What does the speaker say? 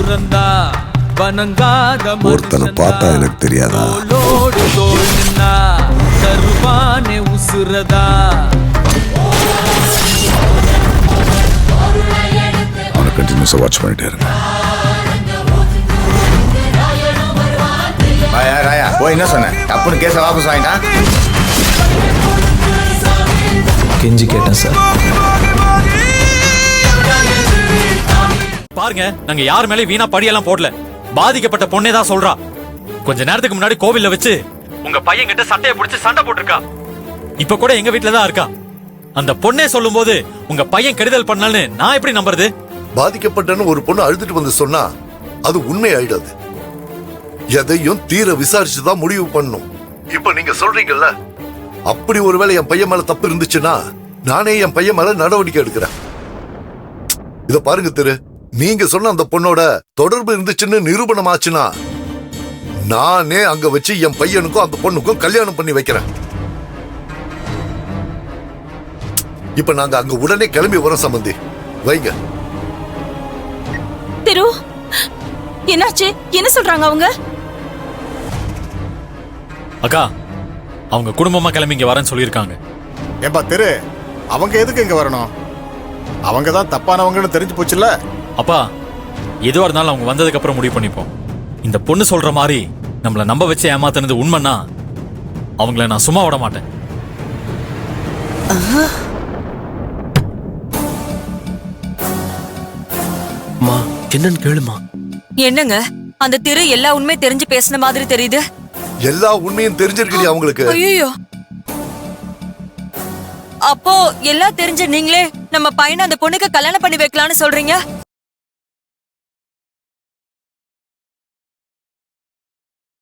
துறந்தா வணங்காத ஒருத்தனை பார்த்தா எனக்கு தெரியாதா? தோளோடு தோள் நின்னா தருவானே உசுரதா. அவனை கண்டினியூஸா வாட்ச் பண்ணிட்டே இருங்க. ராயா போய் என்ன சொன்ன? தப்புன்னு கேஸை வாபஸ் வாங்கிட்டான். கெஞ்சி கேட்டேன் சார். பாருங்க, நாங்க யார் மேலே வீணா படியெல்லாம் போடல. பாதிக்கப்பட்ட பொண்ணே தான் சொல்றா. கொஞ்ச நேரத்துக்கு முன்னாடி கோவில்ல வச்சு உங்க பையன் கிட்ட சட்டையை பிடிச்சு சண்டை போட்டிருக்கா. இப்ப கூட எங்க வீட்டுல தான் இருக்கா. அந்த பொண்ணே சொல்லும் போது உங்க பையன் கெடுதல் பண்ணான்னு நான் எப்படி நம்புறது? பாதிக்கப்பட்டன்னு ஒரு பொண்ணு அழுதுட்டு வந்து சொன்னா அது உண்மை ஆயிடாது. எதையும் தீர விசாரிச்சுதான் முடிவு பண்ணணும். இப்ப நீங்க சொல்றீங்கல்ல, அப்படி ஒருவேளை என் பையன் மேல தப்பு இருந்துச்சுன்னா நானே என் பையன் மேல நடவடிக்கை எடுக்கிறேன். இத பாருங்க திரு, நீங்க சொன்ன அந்த பொண்ணோட தொடர்பு இருந்துச்சுன்னு நிரூபணம் ஆச்சுன்னா நானே அங்க வச்சு என் பையனுக்கும் அந்த பொண்ணுக்கும் கல்யாணம் பண்ணி வைக்கிறேன். இப்ப நாங்க அங்க உடனே கிளம்பி வரோம் சம்பந்தி. வைங்க. திரு, என்னாச்சு? என்ன சொல்றாங்க அவங்க? அக்கா, அவங்க குடும்பமா கிளம்பி இங்க வரேன்னு சொல்லியிருக்காங்க. ஏன்பா திரு, அவங்க எதுக்கு இங்க வரணும்? அவங்க தான் தப்பானவங்கன்னு தெரிஞ்சு போச்சுல்ல. அப்பா, எதுவா இருந்தாலும் அவங்க வந்ததுக்கு அப்புறம் முடிவு பண்ணிப்போம். இந்த பொண்ணு சொல்ற மாதிரி நம்மள நம்ப வச்சு ஏமாத்தினது உண்மைன்னா அவங்கள நான் சும்மா விட மாட்டேன். என்னன்னு கேளுமா. என்னங்க, அந்த திரு எல்லா உண்மை தெரிஞ்சு பேசின மாதிரி தெரியுது. எல்லா உண்மையும் தெரிஞ்சிருக்கீங்க அவங்களுக்கு. ஐயோ, அப்போ எல்லாம் தெரிஞ்ச நீங்களே நம்ம பையனை அந்த பொண்ணுக்கு கல்யாணம் பண்ணி வைக்கலாம்னு சொல்றீங்க?